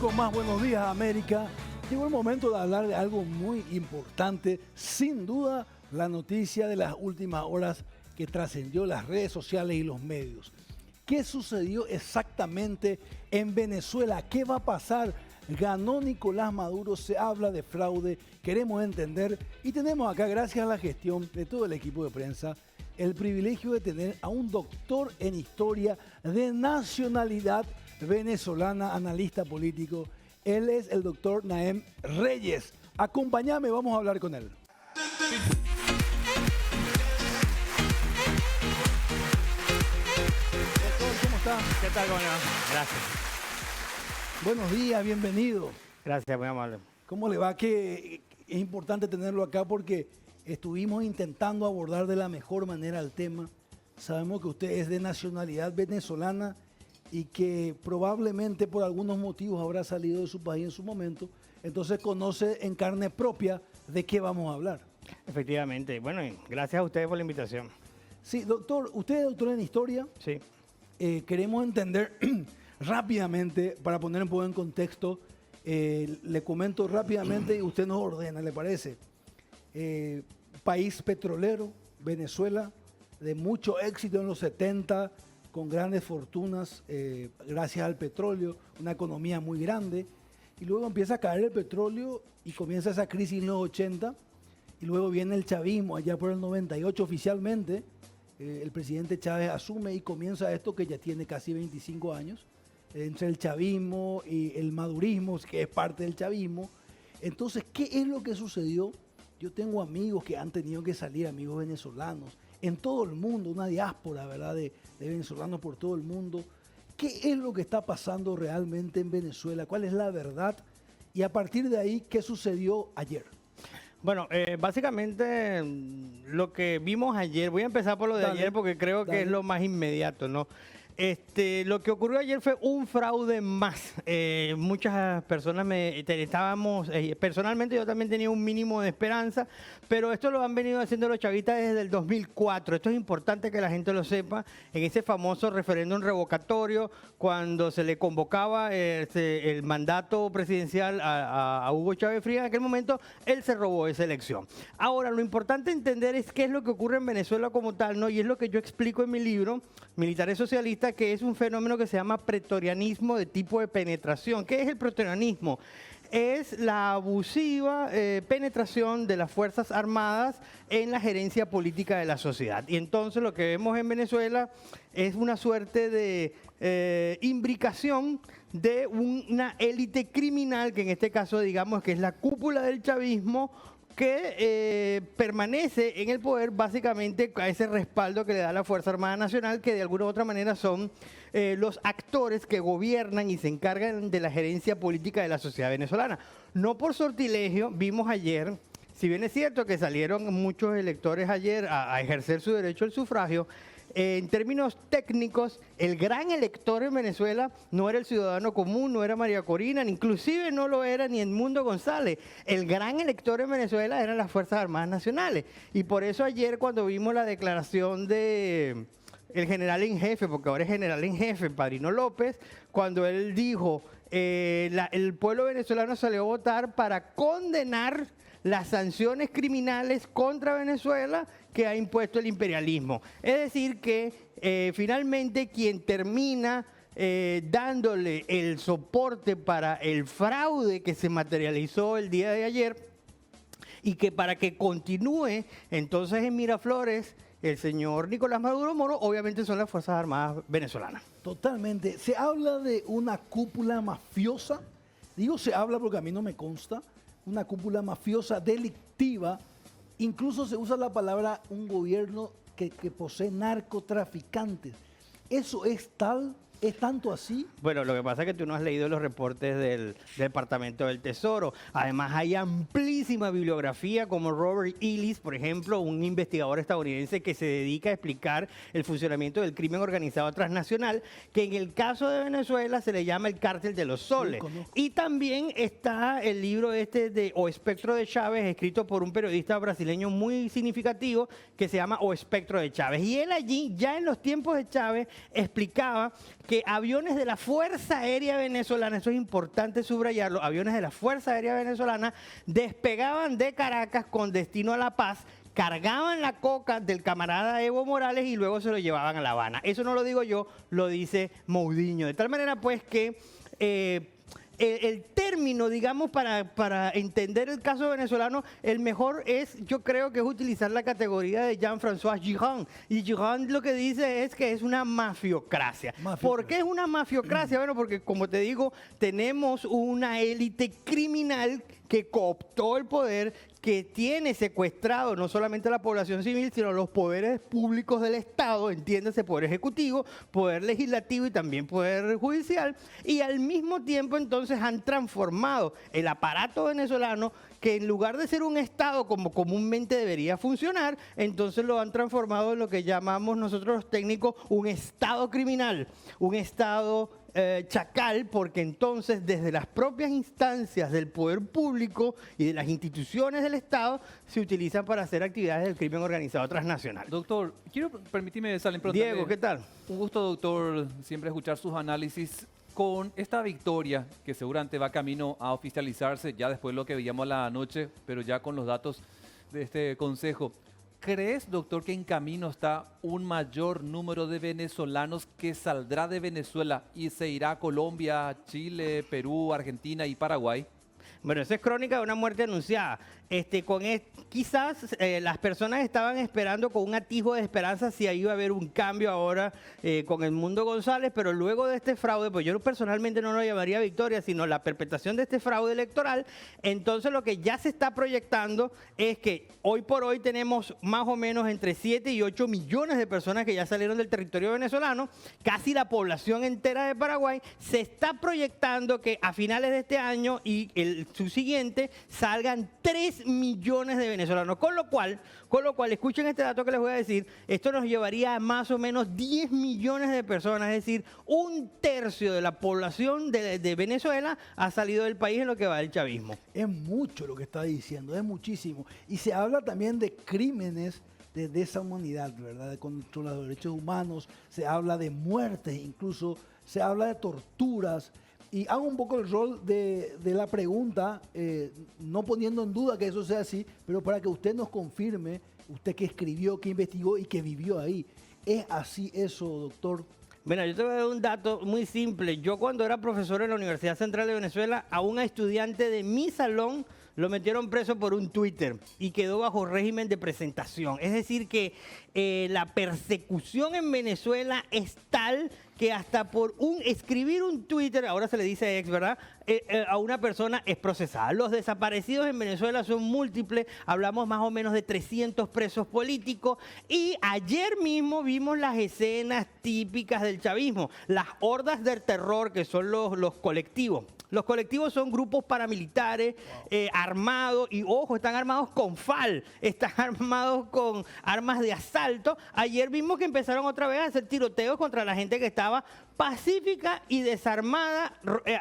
con más Buenos Días América. Llegó el momento de hablar de algo muy importante, sin duda la noticia de las últimas horas que trascendió las redes sociales y los medios. ¿Qué sucedió exactamente en Venezuela? ¿Qué va a pasar? Ganó Nicolás Maduro, se habla de fraude, queremos entender y tenemos acá, gracias a la gestión de todo el equipo de prensa, el privilegio de tener a un doctor en historia de nacionalidad venezolana, analista político. Él es el doctor Naem Reyes. Acompáñame, vamos a hablar con él. Doctor, ¿cómo está? ¿Qué tal, cómo le va? Gracias. Buenos días, bienvenido. Gracias, muy amable. ¿Cómo le va? Que es importante tenerlo acá porque estuvimos intentando abordar de la mejor manera el tema. Sabemos que usted es de nacionalidad venezolana y que probablemente por algunos motivos habrá salido de su país en su momento. Entonces conoce en carne propia de qué vamos a hablar. Efectivamente. Bueno, y gracias a ustedes por la invitación. Sí, doctor, usted es doctor en historia. Sí. Queremos entender rápidamente, para poner un poco en contexto, le comento rápidamente y usted nos ordena, ¿le parece? País petrolero, Venezuela, de mucho éxito en los 70, con grandes fortunas gracias al petróleo, una economía muy grande, y luego empieza a caer el petróleo y comienza esa crisis en los 80, y luego viene el chavismo allá por el 98 oficialmente. El presidente Chávez asume y comienza esto que ya tiene casi 25 años, entre el chavismo y el madurismo, que es parte del chavismo. Entonces, ¿qué es lo que sucedió? Yo tengo amigos que han tenido que salir, amigos venezolanos, en todo el mundo, una diáspora, ¿verdad?, de venezolanos por todo el mundo. ¿Qué es lo que está pasando realmente en Venezuela? ¿Cuál es la verdad? Y a partir de ahí, ¿qué sucedió ayer? Bueno, básicamente lo que vimos ayer, voy a empezar por lo de ayer porque creo que es lo más inmediato, ¿no? Lo que ocurrió ayer fue un fraude más. Muchas personas personalmente yo también tenía un mínimo de esperanza, pero esto lo han venido haciendo los chavistas desde el 2004. Esto es importante que la gente lo sepa. En ese famoso referéndum revocatorio, cuando se le convocaba el mandato presidencial a Hugo Chávez Frías, en aquel momento él se robó esa elección. Ahora, lo importante entender es qué es lo que ocurre en Venezuela como tal, ¿no? Y es lo que yo explico en mi libro, Militares Socialistas, que es un fenómeno que se llama pretorianismo de tipo de penetración. ¿Qué es el pretorianismo? Es la abusiva penetración de las Fuerzas Armadas en la gerencia política de la sociedad. Y entonces lo que vemos en Venezuela es una suerte de imbricación de una élite criminal, que en este caso digamos que es la cúpula del chavismo, que permanece en el poder básicamente a ese respaldo que le da la Fuerza Armada Nacional, que de alguna u otra manera son los actores que gobiernan y se encargan de la gerencia política de la sociedad venezolana. No por sortilegio, vimos ayer, si bien es cierto que salieron muchos electores ayer a ejercer su derecho al sufragio, en términos técnicos, el gran elector en Venezuela no era el ciudadano común, no era María Corina, inclusive no lo era ni Edmundo González. El gran elector en Venezuela eran las Fuerzas Armadas Nacionales. Y por eso ayer, cuando vimos la declaración de el general en jefe, porque ahora es general en jefe, Padrino López, cuando él dijo, el pueblo venezolano salió a votar para condenar las sanciones criminales contra Venezuela que ha impuesto el imperialismo. Es decir que finalmente quien termina dándole el soporte para el fraude que se materializó el día de ayer y que para que continúe entonces en Miraflores el señor Nicolás Maduro Moro, obviamente son las Fuerzas Armadas venezolanas. Totalmente. Se habla de una cúpula mafiosa. Digo se habla porque a mí no me consta. Una cúpula mafiosa delictiva, incluso se usa la palabra un gobierno que posee narcotraficantes. ¿Eso es tal? ¿Es tanto así? Bueno, lo que pasa es que tú no has leído los reportes del Departamento del Tesoro. Además, hay amplísima bibliografía como Robert Ellis, por ejemplo, un investigador estadounidense que se dedica a explicar el funcionamiento del crimen organizado transnacional, que en el caso de Venezuela se le llama el cártel de los soles. Y también está el libro O Espectro de Chávez, escrito por un periodista brasileño muy significativo que se llama O Espectro de Chávez. Y él allí, ya en los tiempos de Chávez, explicaba que aviones de la Fuerza Aérea Venezolana, eso es importante subrayarlo, aviones de la Fuerza Aérea Venezolana despegaban de Caracas con destino a La Paz, cargaban la coca del camarada Evo Morales y luego se lo llevaban a La Habana. Eso no lo digo yo, lo dice Moudiño. De tal manera pues que el término, digamos, para entender el caso venezolano, el mejor es, yo creo que es utilizar la categoría de Jean-François Girand. Y Girand lo que dice es que es una mafiocracia. ¿Por qué es una mafiocracia? Bueno, porque como te digo, tenemos una élite criminal que cooptó el poder, que tiene secuestrado no solamente a la población civil, sino los poderes públicos del Estado, entiéndase, poder ejecutivo, poder legislativo y también poder judicial, y al mismo tiempo entonces han transformado el aparato venezolano, que en lugar de ser un Estado como comúnmente debería funcionar, entonces lo han transformado en lo que llamamos nosotros los técnicos un Estado criminal, un Estado chacal, porque entonces desde las propias instancias del poder público y de las instituciones del Estado se utilizan para hacer actividades del crimen organizado transnacional. Doctor, quiero permitirme, Salem, Diego, ¿qué tal? Un gusto, doctor, siempre escuchar sus análisis con esta victoria que seguramente va camino a oficializarse ya después de lo que veíamos la noche, pero ya con los datos de este consejo. ¿Crees, doctor, que en camino está un mayor número de venezolanos que saldrá de Venezuela y se irá a Colombia, Chile, Perú, Argentina y Paraguay? Bueno, eso es crónica de una muerte anunciada. Quizás las personas estaban esperando con un atisbo de esperanza si ahí iba a haber un cambio ahora con el Mundo González, pero luego de este fraude, pues yo personalmente no lo llamaría victoria, sino la perpetración de este fraude electoral. Entonces lo que ya se está proyectando es que hoy por hoy tenemos más o menos entre 7 y 8 millones de personas que ya salieron del territorio venezolano, casi la población entera de Paraguay. Se está proyectando que a finales de este año y el subsiguiente salgan 3 millones de venezolanos, con lo cual, escuchen este dato que les voy a decir, esto nos llevaría a más o menos 10 millones de personas, es decir, un tercio de la población de Venezuela ha salido del país en lo que va del chavismo. Es mucho lo que está diciendo, es muchísimo. Y se habla también de crímenes de deshumanidad, ¿verdad? Contra los derechos humanos, se habla de muertes, incluso se habla de torturas. Y hago un poco el rol de la pregunta, no poniendo en duda que eso sea así, pero para que usted nos confirme, usted que escribió, que investigó y que vivió ahí. ¿Es así eso, doctor? Bueno, yo te voy a dar un dato muy simple. Yo cuando era profesor en la Universidad Central de Venezuela, a un estudiante de mi salón lo metieron preso por un Twitter y quedó bajo régimen de presentación. Es decir que la persecución en Venezuela es tal que hasta por escribir un Twitter, ahora se le dice ex, ¿verdad? A una persona es procesada. Los desaparecidos en Venezuela son múltiples, hablamos más o menos de 300 presos políticos, y ayer mismo vimos las escenas típicas del chavismo, las hordas del terror, que son los colectivos. Los colectivos son grupos paramilitares armados, y ojo, están armados con FAL, están armados con armas de asalto. Ayer vimos que empezaron otra vez a hacer tiroteos contra la gente que estaba pacífica y desarmada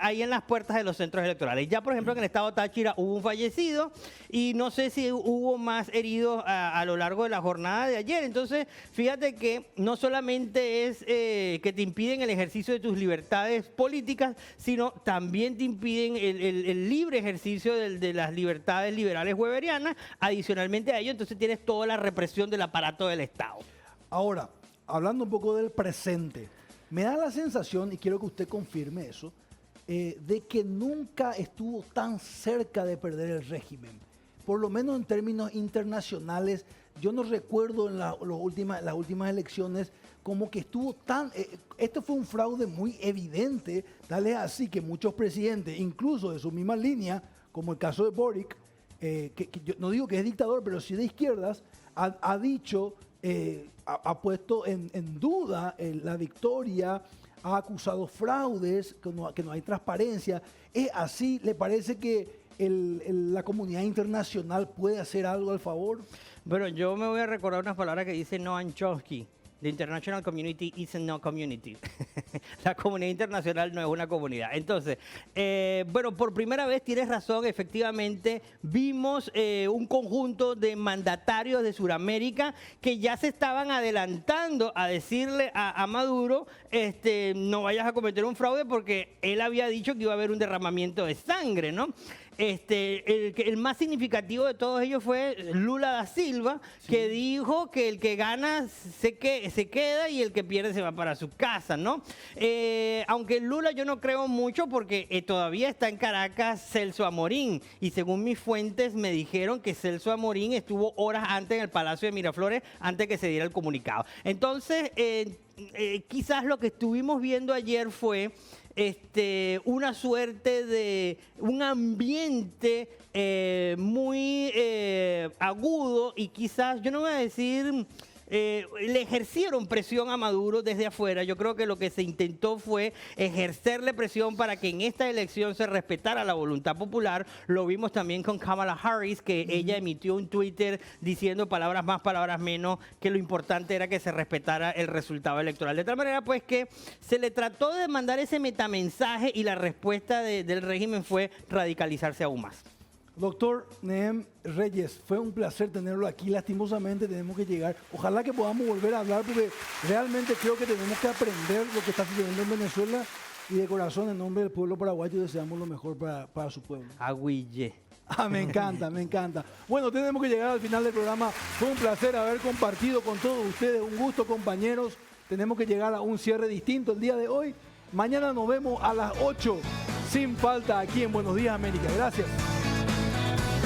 ahí en las puertas de los centros electorales. Ya, por ejemplo, en el estado Táchira hubo un fallecido y no sé si hubo más heridos a lo largo de la jornada de ayer. Entonces, fíjate que no solamente es que te impiden el ejercicio de tus libertades políticas, sino también te impiden el libre ejercicio de las libertades liberales weberianas. Adicionalmente a ello, entonces tienes toda la represión del aparato del Estado. Ahora, hablando un poco del presente, me da la sensación, y quiero que usted confirme eso, de que nunca estuvo tan cerca de perder el régimen. Por lo menos en términos internacionales, yo no recuerdo en las últimas elecciones como que estuvo tan... esto fue un fraude muy evidente, tal es así que muchos presidentes, incluso de su misma línea, como el caso de Boric, que yo no digo que es dictador, pero sí de izquierdas, ha dicho... ha puesto en duda la victoria, ha acusado fraudes, que no hay transparencia. ¿Es así? ¿Le parece que la comunidad internacional puede hacer algo al favor? Bueno, yo me voy a recordar unas palabras que dice Noam Chomsky. The international community isn't no community. La comunidad internacional no es una comunidad. Entonces, bueno, por primera vez tienes razón, efectivamente vimos un conjunto de mandatarios de Sudamérica que ya se estaban adelantando a decirle a Maduro, no vayas a cometer un fraude porque él había dicho que iba a haber un derramamiento de sangre, ¿no? El más significativo de todos ellos fue Lula da Silva, que dijo que el que gana se queda y el que pierde se va para su casa, ¿no? Aunque Lula yo no creo mucho porque todavía está en Caracas Celso Amorín, y según mis fuentes me dijeron que Celso Amorín estuvo horas antes en el Palacio de Miraflores antes que se diera el comunicado. Entonces, quizás lo que estuvimos viendo ayer fue una suerte de un ambiente muy agudo, y quizás, yo no voy a decir, le ejercieron presión a Maduro desde afuera. Yo creo que lo que se intentó fue ejercerle presión para que en esta elección se respetara la voluntad popular. Lo vimos también con Kamala Harris, que ella emitió un Twitter diciendo palabras más, palabras menos, que lo importante era que se respetara el resultado electoral. De tal manera, pues, que se le trató de mandar ese metamensaje y la respuesta del régimen fue radicalizarse aún más. Doctor Nehem Reyes, fue un placer tenerlo aquí. Lastimosamente tenemos que llegar. Ojalá que podamos volver a hablar porque realmente creo que tenemos que aprender lo que está sucediendo en Venezuela, y de corazón, en nombre del pueblo paraguayo, deseamos lo mejor para su pueblo. Agüille. Me encanta, me encanta. Bueno, tenemos que llegar al final del programa. Fue un placer haber compartido con todos ustedes. Un gusto, compañeros. Tenemos que llegar a un cierre distinto el día de hoy. Mañana nos vemos a las 8, sin falta, aquí en Buenos Días América. Gracias.